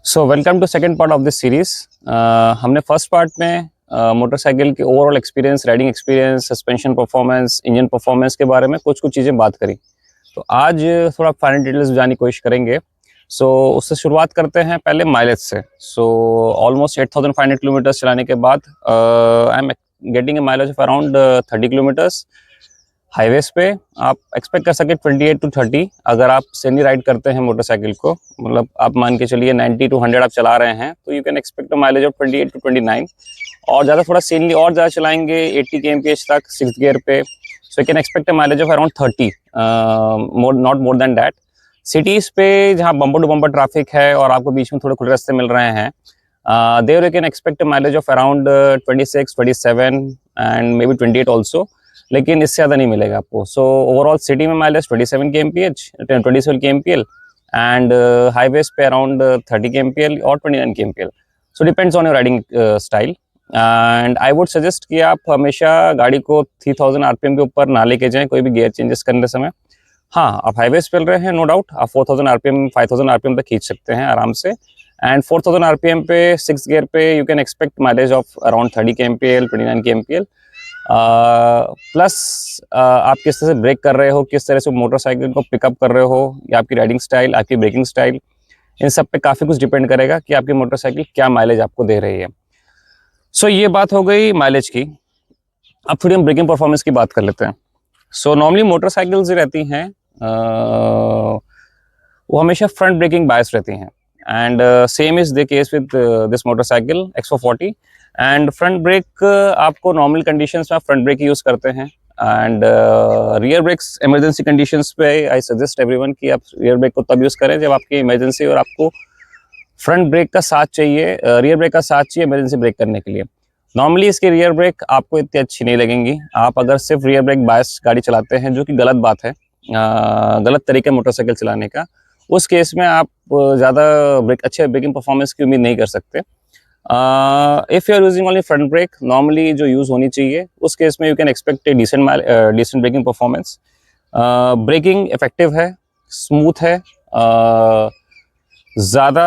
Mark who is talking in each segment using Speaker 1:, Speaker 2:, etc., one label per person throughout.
Speaker 1: So welcome to second part of this series. हमने first part में motorcycle के overall experience, riding experience, suspension performance, engine performance के बारे में कुछ चीज़ें बात करी। तो आज थोड़ा फाइनल डिटेल्स जानने की कोशिश करेंगे। उससे शुरुआत करते हैं पहले माइलेज से। ऑलमोस्ट 8500 किलोमीटर्स चलाने के बाद I am getting a mileage of around 30 kilometres. Highways पे आप एक्सपेक्ट कर सकते 28 टू 30। अगर आप सेमी राइड करते हैं मोटरसाइकिल को, मतलब आप मान के चलिए 90 टू 100 आप चला रहे हैं, तो you can expect mileage of 28 to 29। और ज़्यादा थोड़ा सेनली और ज़्यादा चलाएंगे 80 kmph तक 6th गियर पे, सो you can expect mileage of around 30, not more than that. Cities पे जहाँ बम्पर टू बम्पर ट्रैफिक है और आपको बीच में थोड़े खुले रास्ते मिल रहे हैं, there you can expect mileage of around 26, 27 and may be 28 also, लेकिन इससे ज़्यादा नहीं मिलेगा आपको। सो ओवरऑल सिटी में mileage 27 kmph, 27 kmpl and highways पे अराउंड 30 kmpl और 29 kmpl। So depends on your riding style. And I would suggest कि आप हमेशा गाड़ी को 3000 RPM के ऊपर ना लेके जाएं कोई भी गियर चेंजेस करने समय। हाँ, आप हाईवेज पे चल रहे हैं, नो डाउट आप 4000 RPM 5000 RPM तक खींच सकते हैं आराम से। एंड 4000 RPM पे 6th गियर पे you can expect mileage of around 30 kmpl, 29 kmpl। Plus आप किस तरह से ब्रेक कर रहे हो, किस तरह से मोटरसाइकिल को पिकअप कर रहे हो, या आपकी राइडिंग स्टाइल, आपकी ब्रेकिंग स्टाइल, इन सब पे काफ़ी कुछ डिपेंड करेगा कि आपकी मोटरसाइकिल क्या माइलेज आपको दे रही है। ये बात हो गई माइलेज की। अब थोड़ी हम ब्रेकिंग परफॉर्मेंस की बात कर लेते हैं। नॉर्मली मोटरसाइकिल्स रहती हैं वो हमेशा फ्रंट ब्रेकिंग बायस रहती हैं, and same is the case with this motorcycle X440। And front brake आपको नॉर्मल कंडीशंस में आप फ्रंट ब्रेक यूज़ करते हैं, and rear brakes emergency conditions पे आई सजेस्ट एवरीवन कि आप रियर ब्रेक को तब यूज़ करें जब आपकी इमरजेंसी और आपको फ्रंट ब्रेक का साथ चाहिए, रियर ब्रेक का साथ चाहिए इमरजेंसी ब्रेक करने के लिए। नॉर्मली इसकी रियर ब्रेक आपको इतनी अच्छी नहीं लगेंगी। आप अगर सिर्फ रियर ब्रेक बायस गाड़ी चलाते हैं, जो कि गलत बात है, गलत तरीके मोटरसाइकिल चलाने का, उस केस में आप ज़्यादा अच्छे ब्रेकिंग परफॉर्मेंस की उम्मीद नहीं कर सकते। If you are using only front brake normally जो यूज़ होनी चाहिए, उस केस में you can expect a decent braking performance. Braking effective है, स्मूथ है, ज़्यादा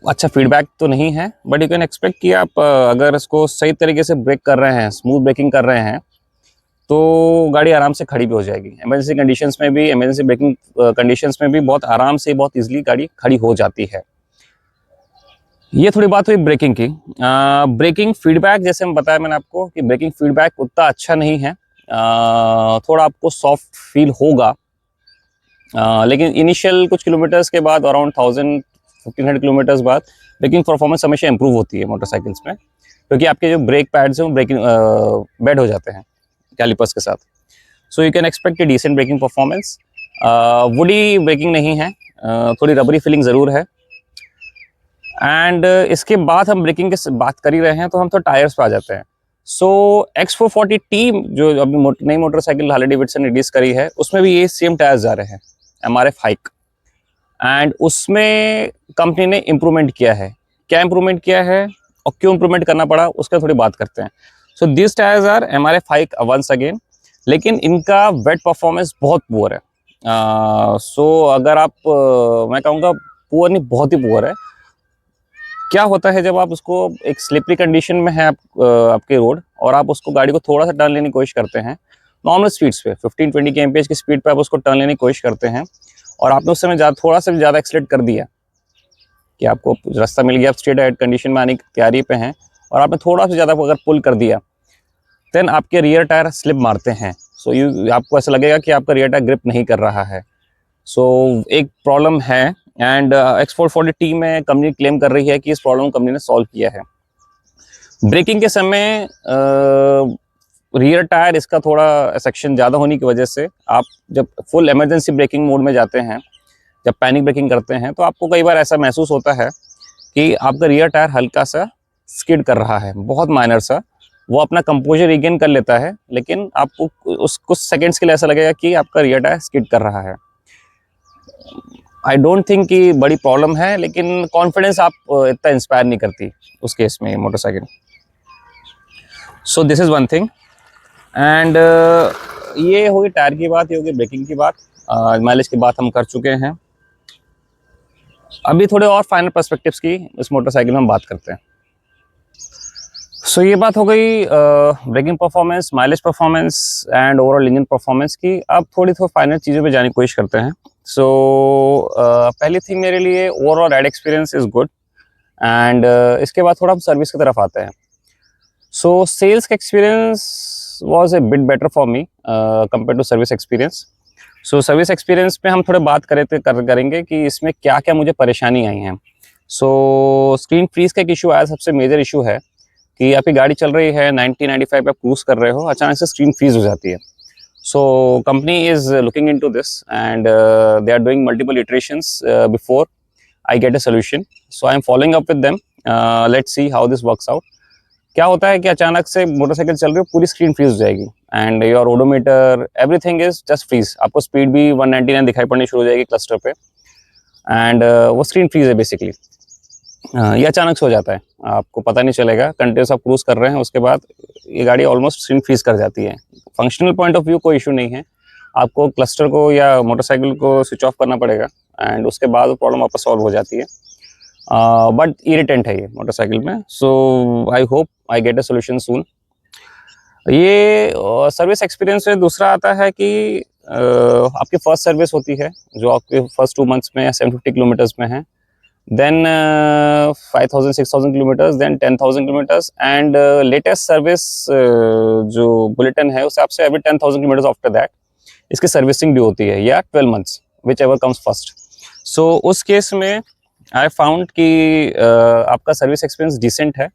Speaker 1: अच्छा फीडबैक तो नहीं है, बट यू कैन एक्सपेक्ट कि आप अगर इसको सही तरीके से ब्रेक कर रहे हैं, स्मूथ ब्रेकिंग कर रहे हैं, तो गाड़ी आराम से खड़ी भी हो जाएगी। इमरजेंसी कंडीशंस में भी, इमरजेंसी ब्रेकिंग कंडीशंस में भी बहुत आराम से, बहुत इजीली गाड़ी खड़ी हो जाती है। ये थोड़ी बात हुई ब्रेकिंग की। ब्रेकिंग फीडबैक, जैसे मैं बताया मैंने आपको कि ब्रेकिंग फीडबैक उतना अच्छा नहीं है। थोड़ा आपको सॉफ्ट फील होगा, लेकिन इनिशियल कुछ किलोमीटर्स के बाद, अराउंड 1500 किलोमीटर्स बाद, ब्रेकिंग परफॉर्मेंस हमेशा इंप्रूव होती है मोटरसाइकिल्स में, क्योंकि आपके जो ब्रेक पैड्स हैं वो ब्रेकिंग बेड हो जाते हैं कैलिपर्स के साथ। So you can expect a decent braking performance. Woody braking नहीं है, थोड़ी रबरी फीलिंग ज़रूर है। एंड इसके बाद हम ब्रेकिंग की बात कर ही रहे हैं, तो हम तो टायर्स पे आ जाते हैं। X440T जो अभी नई मोटरसाइकिल हार्ले डेविडसन ने रिलीज करी है, उसमें भी ये सेम टायर्स जा रहे हैं, MRF हाइक। एंड उसमें कंपनी ने इम्प्रूवमेंट किया है। क्या इम्प्रूवमेंट किया है और क्यों इम्प्रूवमेंट करना पड़ा, उसका थोड़ी बात करते हैं। This tyres are MRF hike once again, लेकिन इनका वेट परफॉर्मेंस बहुत पुअर है। अगर आप मैं कहूँगा पुअर नहीं, बहुत ही पुअर है। क्या होता है जब आप उसको एक स्लिपरी कंडीशन में है आपके रोड, और आप उसको गाड़ी को थोड़ा सा टर्न लेने की कोशिश करते हैं नॉर्मल स्पीड्स पे, 15-20 kmph की स्पीड पे आप उसको टर्न लेने की कोशिश करते हैं, और आपने उस समय थोड़ा सा ज़्यादा एक्सीलरेट कर दिया कि आपको रास्ता मिल गया, आप स्ट्रेट एड कंडीशन में आने की तैयारी पे हैं, और आपने थोड़ा सा ज़्यादा अगर पुल कर दिया, देन आपके रियर टायर स्लिप मारते हैं। आपको ऐसा लगेगा कि आपका रियर टायर ग्रिप नहीं कर रहा है। एक प्रॉब्लम है, एंड X440T में कंपनी क्लेम कर रही है कि इस प्रॉब्लम को कंपनी ने सॉल्व किया है। ब्रेकिंग के समय रियर टायर इसका थोड़ा सेक्शन ज़्यादा होने की वजह से, आप जब फुल इमरजेंसी ब्रेकिंग मोड में जाते हैं, जब पैनिक ब्रेकिंग करते हैं, तो आपको कई बार ऐसा महसूस होता है कि आपका रियर टायर हल्का सा स्किड कर रहा है, बहुत माइनर सा। वो अपना कंपोजर रिगेन कर लेता है, लेकिन आपको उस कुछ सेकेंड्स के लिए ऐसा लगेगा कि आपका रियर टायर स्किड कर रहा है। आई डोंट थिंक कि बड़ी प्रॉब्लम है, लेकिन कॉन्फिडेंस आप इतना इंस्पायर नहीं करती उस केस में motorcycle. This is one thing. And ये होगी टायर की बात, ये होगी ब्रेकिंग की बात। माइलेज की बात हम कर चुके हैं। अभी थोड़े और फाइनल पर्सपेक्टिव्स की इस मोटरसाइकिल में हम बात करते हैं। सो ये बात हो गई braking performance, mileage performance and overall engine performance की। अब थोड़ी फाइनल चीज़ों पे जाने की कोशिश करते हैं। सो पहली थिंग मेरे लिए overall ride experience is good and इसके बाद थोड़ा हम सर्विस की तरफ आते हैं। सो सेल्स का experience was a bit better for me compare to service experience. So service experience पे हम थोड़े बात करेंगे कि इसमें क्या क्या मुझे परेशानी आई हैं। सो स्क्रीन फ्रीज का एक इशू आया, सबसे मेजर इशू है कि आपकी गाड़ी चल रही है 90-95 पे आप क्रूज कर रहे हो, अचानक से स्क्रीन फ्रीज हो जाती है। So company is looking into this and they are doing multiple iterations before I get a solution. So I am following up with them, let's see how this works out. क्या होता है कि अचानक से motorcycle चल रही है, पूरी स्क्रीन फ्रीज हो जाएगी and your odometer everything is just freeze. आपको स्पीड भी 199 दिखाई पड़नी शुरू हो जाएगी क्लस्टर पे एंड वो स्क्रीन फ्रीज है बेसिकली। ये अचानक से हो जाता है, आपको पता नहीं चलेगा, कंटिन्यूस आप क्रूज कर रहे हैं, उसके बाद ये गाड़ी ऑलमोस्ट स्क्रीन फ्रीज कर जाती है। फंक्शनल पॉइंट ऑफ व्यू कोई इशू नहीं है, आपको क्लस्टर को या मोटरसाइकिल को स्विच ऑफ करना पड़ेगा एंड उसके बाद वो प्रॉब्लम वापस सॉल्व हो जाती है। बट इरिटेंट है ये मोटरसाइकिल में। So I hope I get a solution soon. ये सर्विस एक्सपीरियंस से दूसरा आता है कि आपकी फर्स्ट सर्विस होती है जो आपके फर्स्ट 2 मंथ्स में 750 किलोमीटर्स में है, then 5,000 6,000 kilometres, then 10,000 kilometres and latest service जो बुलेटिन है उस हिसाब से एवरी 10,000 किलोमीटर्स आफ्टर दैट इसकी सर्विसिंग भी होती है, या 12 months whichever comes first. So उस केस में आई फाउंड कि आपका सर्विस एक्सपीरियंस डिसेंट है।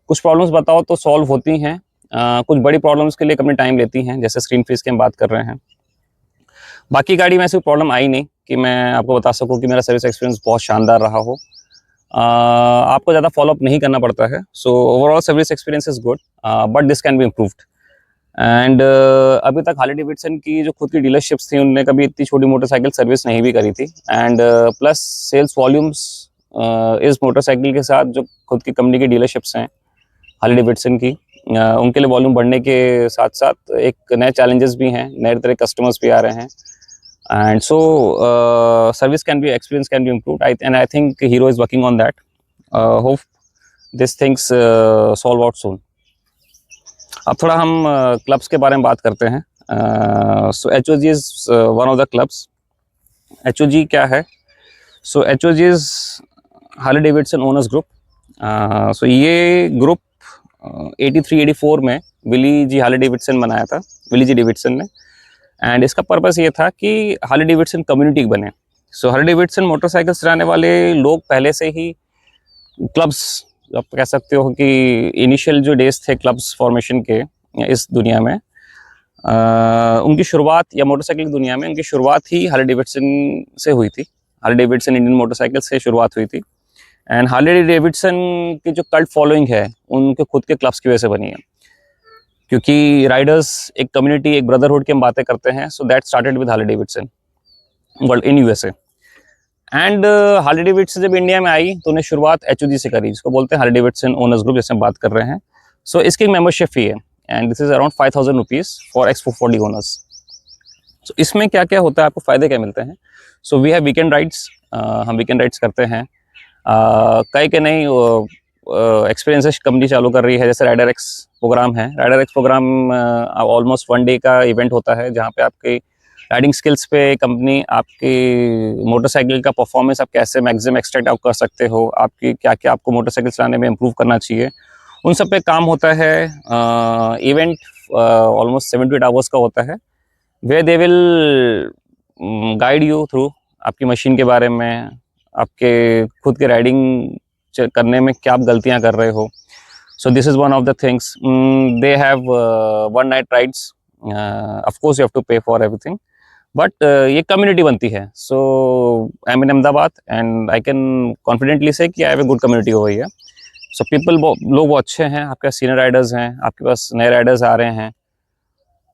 Speaker 1: कुछ प्रॉब्लम्स बताओ तो सॉल्व होती हैं, कुछ बड़ी प्रॉब्लम्स के लिए अपनी टाइम लेती हैं, जैसे स्क्रीन फ्रीज की हम बात कर रहे हैं। बाकी गाड़ी में ऐसी प्रॉब्लम आई नहीं कि मैं आपको बता सकूं कि मेरा सर्विस एक्सपीरियंस बहुत शानदार रहा हो। आपको ज़्यादा फॉलोअप नहीं करना पड़ता है। So overall service experience is good but this can be improved and अभी तक हार्ले डेविडसन की जो खुद की डीलरशिप्स थी उनने कभी इतनी छोटी मोटरसाइकिल सर्विस नहीं भी करी थी एंड प्लस सेल्स वॉल्यूम्स इस मोटरसाइकिल के साथ जो खुद की कंपनी की डीलरशिप्स हैं हार्ले डेविडसन की, उनके लिए वॉल्यूम बढ़ने के साथ साथ एक नए चैलेंजेस भी हैं, नए तरह कस्टमर्स भी आ रहे हैं and so service can be experience can be improved and I think hero is working on that. Hope this things solve out soon. अब थोड़ा हम क्लब्स के बारे में बात करते हैं। So HOG is one of the clubs. HOG क्या है? So HOG is Harley Davidson owners group. So ये ग्रुप 83-84 में विली जी हार्ले डेविडसन बनाया था, विली जी डेविडसन ने, एंड इसका पर्पस ये था कि हार्ले डेविडसन कम्युनिटी बने। सो हार्ले डेविडसन मोटरसाइकिल चलाने वाले लोग पहले से ही क्लब्स, आप कह सकते हो कि इनिशियल जो डेज थे क्लब्स फॉर्मेशन के इस दुनिया में, उनकी शुरुआत या मोटरसाइकिल की दुनिया में उनकी शुरुआत ही हार्ले डेविडसन से हुई थी। हार्ले डेविडसन इंडियन मोटरसाइकिल से शुरुआत हुई थी एंड हार्ले डेविडसन की जो कल्ट फॉलोइंग है उनके खुद के क्लब्स की वजह से बनी है, क्योंकि राइडर्स एक कम्युनिटी, एक ब्रदरहुड की हम बातें करते हैं। So that started with Harley Davidson world in USA and Harley Davidson जब इंडिया में आई तो उन्हें शुरुआत HOG से करी, जिसको बोलते हैं हार्ले डेविडसन ओनर्स ग्रुप, जैसे हम बात कर रहे हैं। सो इसकी मेंबरशिप फी है and this is around 5,000 rupees for X440 owners. So इसमें क्या क्या होता है, आपको फायदे क्या मिलते हैं? So we have weekend rides, हम वीकेंड राइड्स करते हैं। कई के नहीं एक्सपीरियंसेस कंपनी चालू कर रही है, जैसे राइडर एक्स प्रोग्राम है। Rider X programme almost 1 day का इवेंट होता है, जहाँ पे आपकी राइडिंग स्किल्स पे कंपनी आपकी मोटरसाइकिल का परफॉर्मेंस आप कैसे मैक्सिमम एक्सट्रैक्ट आप कर सकते हो, आपकी क्या क्या आपको मोटरसाइकिल चलाने में इम्प्रूव करना चाहिए, उन सब पे काम होता है। इवेंट ऑलमोस्ट 7 to 8 आवर्स का होता है, वे they will guide you through आपकी मशीन के बारे में, आपके खुद के राइडिंग करने में क्या आप गलतियां कर रहे हो। So this is one of the things. They have 1 night rides, of course you have to pay for everything, but ये कम्युनिटी बनती है। So I am in Ahmedabad and I can confidently say कि I have a good community over here. So people, लोग वो अच्छे हैं, आपके पास senior Riders हैं, आपके पास नए राइडर्स आ रहे हैं।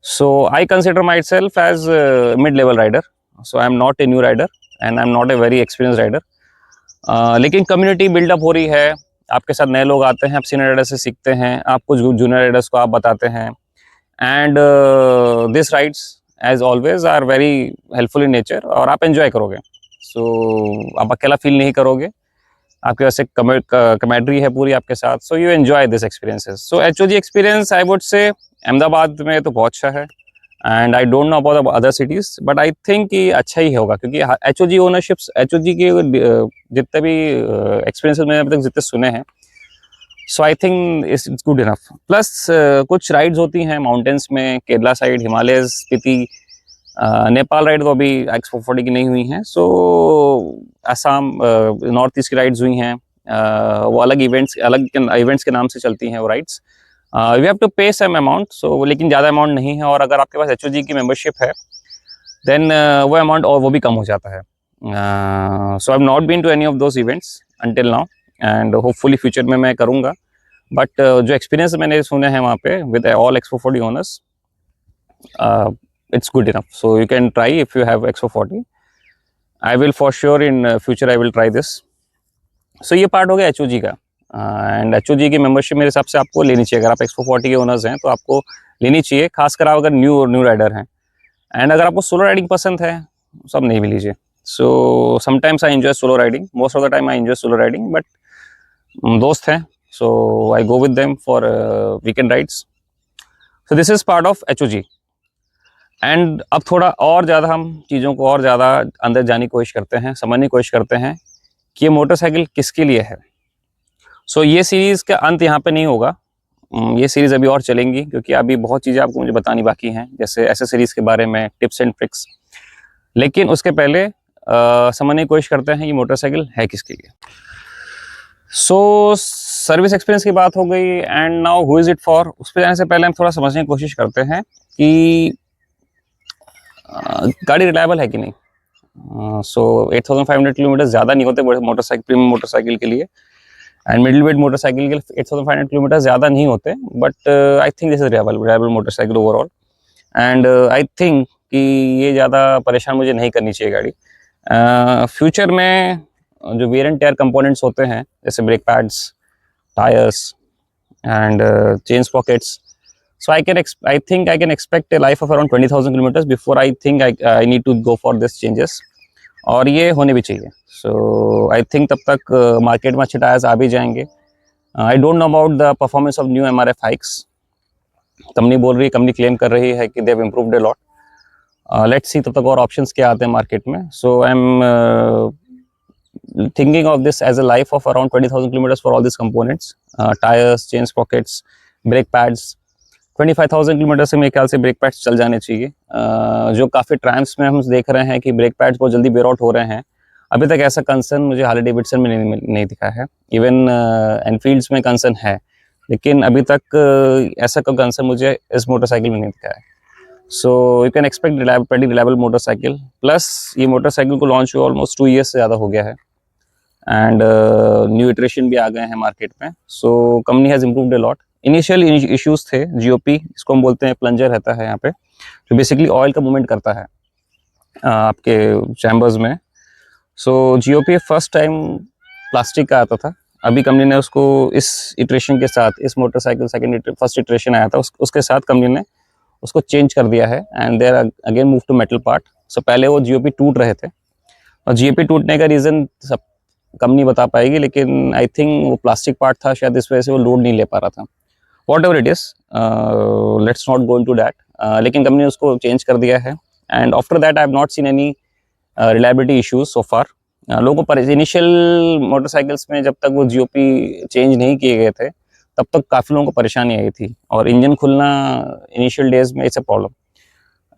Speaker 1: So I consider myself as a mid-level rider. So I am not a new rider and I am not a very experienced rider. लेकिन कम्युनिटी बिल्डअप हो रही है, आपके साथ नए लोग आते हैं, आप सीनियर राइडर से सीखते हैं, आप कुछ जूनियर राइडर्स को आप बताते हैं and this rides as always are very helpful in nature और आप एंजॉय करोगे। सो आप अकेला फील नहीं करोगे, आपके पास एक कमेड्री है पूरी आपके साथ, so you enjoy this experiences. So HOG experience I would say Ahmedabad में तो बहुत अच्छा है, and I don't know about other cities, but I think कि अच्छा ही होगा, क्योंकि एचओजी ओनरशिप्स, एचओजी के जितने भी एक्सपीरियंसेस मैंने अभी तक जितने सुने हैं, so I think it's good enough. Plus कुछ राइड्स होती हैं माउंटेन्स में, केरला साइड, हिमालयस, स्पीति, नेपाल राइड तो अभी X440 की नहीं हुई हैं। सो असम, नॉर्थ ईस्ट की राइड्स हुई हैं, वो अलग इवेंट्स के नाम से चलती हैं वो राइड्स। वी हैव टू पे सम अमाउंट, सो लेकिन ज़्यादा अमाउंट नहीं है, और अगर आपके पास एचओजी की मेंबरशिप है देन वो अमाउंट और वो भी कम हो जाता है। So I have not been to any of those events until now, and hopefully future में मैं करूँगा, बट जो एक्सपीरियंस मैंने सुने हैं वहाँ पे with all X440 owners, it's good enough. So you can try if you have X440. I will for sure in future I will try this. So ये पार्ट हो गया एचओजी का, एंड एचओजी की मेंबरशिप मेरे हिसाब से आपको लेनी चाहिए। अगर आप X440 के ओनर्स हैं तो आपको लेनी चाहिए, खासकर आप अगर न्यू राइडर हैं। एंड अगर आपको सोलो राइडिंग पसंद है, सब नहीं भी लीजिए। So sometimes I enjoy solo riding, most of the time I enjoy solo riding, but दोस्त हैं so I go with them for weekend rides. So this is part of HOG. And अब थोड़ा और ज़्यादा हम चीज़ों को और ज़्यादा अंदर जाने की कोशिश करते हैं, समझने की कोशिश करते हैं कि ये मोटरसाइकिल किसके लिए है। सो ये सीरीज़ का अंत यहाँ पे नहीं होगा, ये सीरीज़ अभी और चलेंगी, क्योंकि अभी बहुत चीज़ें आपको मुझे बतानी बाकी हैं, जैसे एसेसरीज़ के बारे में, टिप्स एंड ट्रिक्स। लेकिन उसके पहले समझने की कोशिश करते हैं ये मोटरसाइकिल है किसके लिए। सो सर्विस एक्सपीरियंस की बात हो गई, and now who is it for. उस पर जाने से पहले हम थोड़ा समझने की कोशिश करते हैं कि गाड़ी रिलायबल है कि नहीं। सो 8500 किलोमीटर ज़्यादा नहीं होते बड़े मोटरसाइकिल, प्रीमियम मोटरसाइकिल के लिए, एंड मिडिल वेट मोटरसाइकिल के लिए 8500 किलोमीटर ज़्यादा नहीं होते, but I think this is reliable motorcycle overall. And I think कि ये ज़्यादा परेशान मुझे नहीं करनी चाहिए गाड़ी। फ्यूचर में जो वेयर एंड टेयर कंपोनेंट्स होते हैं, जैसे brake pads, tyres and chain स्प्रॉकेट्स, so I think I can expect a life of around 20,000 kilometers before I think I need to go for this changes, और ये होने भी चाहिए। so I think तब तक मार्केट में अच्छे टायर्स आ भी जाएंगे। I don't know about the performance of new MRF hikes, company बोल रही है, कंपनी क्लेम कर रही है कि they have improved a lot. Let's see तब तक और ऑप्शंस क्या आते हैं मार्केट में। so I'm thinking of this as a life of around 20,000 kilometers for all these components, tires, chain sprockets, brake pads। 25,000 kilometre से मेरे ख्याल से ब्रेक पैड्स चल जाने चाहिए। जो काफ़ी ट्रायम्फ्स में हम देख रहे हैं कि ब्रेक पैड्स बहुत जल्दी वेयर आउट हो रहे हैं, अभी तक ऐसा कंसर्न मुझे हार्ले डेविडसन में नहीं दिखा है। इवन एनफील्ड्स में कंसर्न है, लेकिन अभी तक ऐसा कोई कंसर्न मुझे इस मोटरसाइकिल में नहीं दिखा है। सो you can expect reliable motorcycle. Plus ये मोटरसाइकिल को लॉन्च हुआ ऑलमोस्ट 2 ईयर्स से ज़्यादा हो गया है, एंड न्यू इटरेशन भी आ गए हैं मार्केट में। So company has improved a lot. Initial issues थे, जीओपी इसको हम बोलते हैं, प्लंजर रहता है यहाँ पे, जो बेसिकली ऑयल का मूवमेंट करता है आपके चैम्बर्स में। सो जीओपी फर्स्ट टाइम प्लास्टिक का आता था, अभी कंपनी ने उसको इस इटरेशन के साथ, इस मोटरसाइकिल फर्स्ट इटरेशन आया था उसके साथ कंपनी ने उसको चेंज कर दिया है, and there again move to metal part. So पहले वो जीओपी टूट रहे थे, और जीओपी टूटने का रीज़न सब कंपनी बता पाएगी, लेकिन आई थिंक वो प्लास्टिक पार्ट था, शायद इस वजह से वो लोड नहीं ले पा रहा था। Whatever it is, let's not go into that. लेकिन कंपनी ने उसको चेंज कर दिया है, and after that I have not seen any reliability issues so far. लोगों को इनिशियल मोटरसाइकिल्स में जब तक वो जीओपी चेंज नहीं किए गए थे, तब तक काफ़ी लोगों को परेशानी आई थी, और इंजन खुलना इनिशियल डेज में इट्स अ प्रॉब्लम।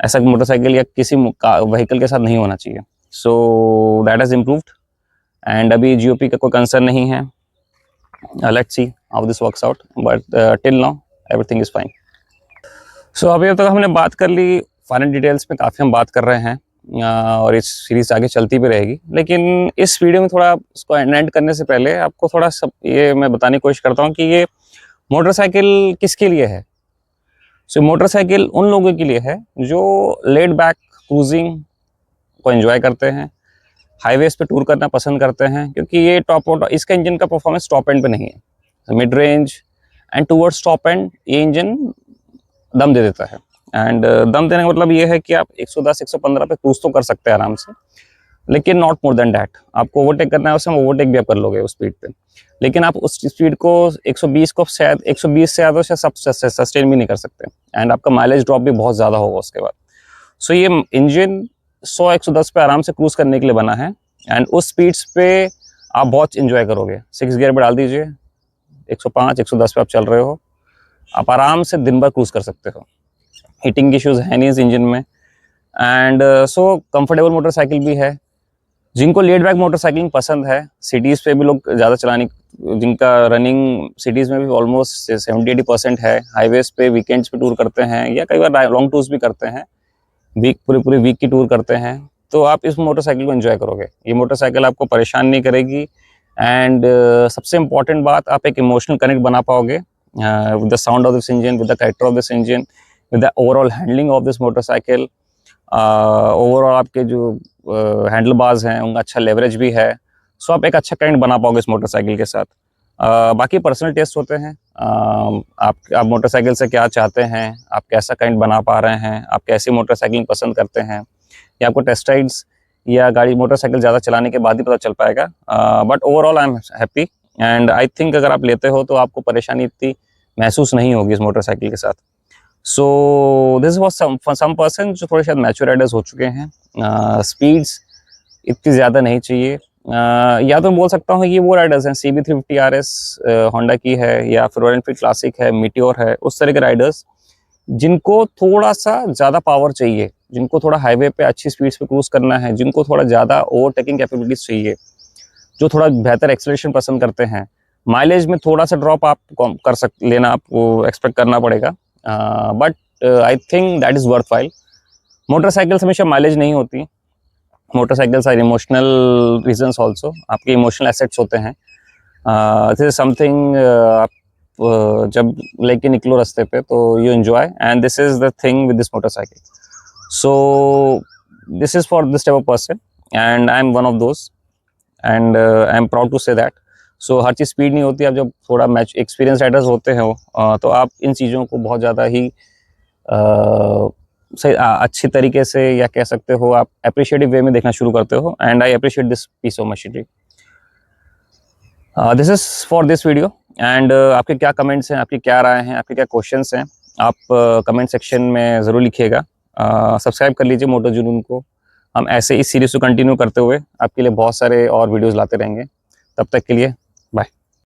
Speaker 1: ऐसा मोटरसाइकिल या किसी व्हीकल के साथ नहीं होना चाहिए। So that has improved, and अभी जीओपी का कोई कंसर्न नहीं है। Let's see how this works out, but till now everything is fine. So अभी तक हमने बात कर ली, फाइनल डिटेल्स में काफ़ी हम बात कर रहे हैं, और इस सीरीज आगे चलती भी रहेगी। लेकिन इस वीडियो में थोड़ा इसको एंड करने से पहले आपको थोड़ा सब ये मैं बताने की कोशिश करता हूँ कि ये मोटरसाइकिल किसके लिए है। सो मोटरसाइकिल उन लोगों के लिए है जो लेड बैक क्रूजिंग को एंजॉय करते हैं, हाईवेज पे टूर करना पसंद करते हैं, क्योंकि ये इसका इंजन का परफॉर्मेंस टॉप एंड पे नहीं है। Mid range and towards top and ये इंजन दम दे देता है, एंड दम देने का मतलब ये है कि आप 110 115 पे क्रूज तो कर सकते हैं आराम से, लेकिन नॉट मोर देन डैट। आपको ओवरटेक करना है उसमें, ओवरटेक भी आप कर लोगे उस स्पीड पे, लेकिन आप उस स्पीड को 120 को शायद 120 से ज़्यादा सब सस्टेन भी नहीं कर सकते, एंड आपका माइलेज ड्रॉप भी बहुत ज़्यादा होगा उसके बाद। सो ये इंजन 100-110 पे आराम से क्रूज करने के लिए बना है, एंड उस स्पीड्स पे आप बहुत इंजॉय करोगे। 6 गियर पे डाल दीजिए, 105-110 पे आप चल रहे हो, आप आराम से दिन भर क्रूज कर सकते हो। हीटिंग इश्यूज है नहीं इस इंजन में, एंड सो कंफर्टेबल मोटरसाइकिल भी है। जिनको लेड बैक मोटरसाइकिलिंग पसंद है, सिटीज़ पे भी लोग ज़्यादा चलाने, जिनका रनिंग सिटीज़ में भी ऑलमोस्ट 70-80% है, हाईवेज पे वीकेंड्स पे टूर करते हैं या कई बार लॉन्ग टूर्स भी करते हैं, वीक पूरे वीक की टूर करते हैं, तो आप इस मोटरसाइकिल को एंजॉय करोगे। ये मोटरसाइकिल आपको परेशान नहीं करेगी, एंड सबसे इम्पॉर्टेंट बात, आप एक इमोशनल कनेक्ट बना पाओगे with the sound of this engine, with the character of this engine, with the overall handling of this motorcycle. Overall आपके जो हैंडल बार्स हैं उनका अच्छा लेवरेज भी है, सो आप एक अच्छा कनेक्ट बना पाओगे इस मोटरसाइकिल के साथ। बाकी पर्सनल टेस्ट होते हैं, आप मोटरसाइकिल से क्या चाहते हैं, आप कैसा कनेक्ट बना पा रहे हैं, आप कैसी मोटरसाइकिल पसंद करते हैं, या आपको टेस्ट राइड्स या गाड़ी मोटरसाइकिल ज़्यादा चलाने के बाद ही पता चल पाएगा। But overall I am happy, and I think अगर आप लेते हो तो आपको परेशानी इतनी महसूस नहीं होगी इस मोटरसाइकिल के साथ। So this was some person जो थोड़े शायद मैच्योर राइडर्स हो चुके हैं। स्पीड्स इतनी ज़्यादा नहीं चाहिए, या तो बोल सकता हूँ ये वो राइडर्स हैं, CB350 RS होंडा की है, या फिर रॉयल एनफील्ड क्लासिक है, मीटियोर है, उस तरह के राइडर्स जिनको थोड़ा सा ज़्यादा पावर चाहिए, जिनको थोड़ा हाईवे पे अच्छी स्पीड्स पे क्रूज करना है, जिनको थोड़ा ज़्यादा ओवरटेकिंग कैपेबिलिटीज चाहिए, जो थोड़ा बेहतर एक्सेलरेशन पसंद करते हैं। माइलेज में थोड़ा सा ड्रॉप आप लेना आपको एक्सपेक्ट करना पड़ेगा, but I think that is worth while. Motorcycles हमेशा माइलेज नहीं होती, motorcycles are emotional reasons also, आपके इमोशनल एसेट्स होते हैं। दिस इज समथिंग आप जब लेके निकलो रास्ते पे तो you enjoy, and this is the thing with this motorcycle. So this is for this type of person, and I am one of those, and I am proud to say that. So हर चीज़ speed नहीं होती, आप जब थोड़ा match experience Riders होते हो तो आप इन चीज़ों को बहुत ज़्यादा ही सही अच्छी तरीके से, या कह सकते हो आप अप्रिशिएटिव वे में देखना शुरू करते हो, and I appreciate this piece of machinery. This is for this video, and आपके क्या कमेंट्स हैं, आपकी क्या राय हैं, आपके क्या क्वेश्चंस हैं, आप कमेंट सेक्शन में ज़रूर लिखिएगा। सब्सक्राइब कर लीजिए मोटो जुनून को, हम ऐसे इस सीरीज़ को कंटिन्यू करते हुए आपके लिए बहुत सारे और वीडियोज़ लाते रहेंगे। तब तक के लिए बाय।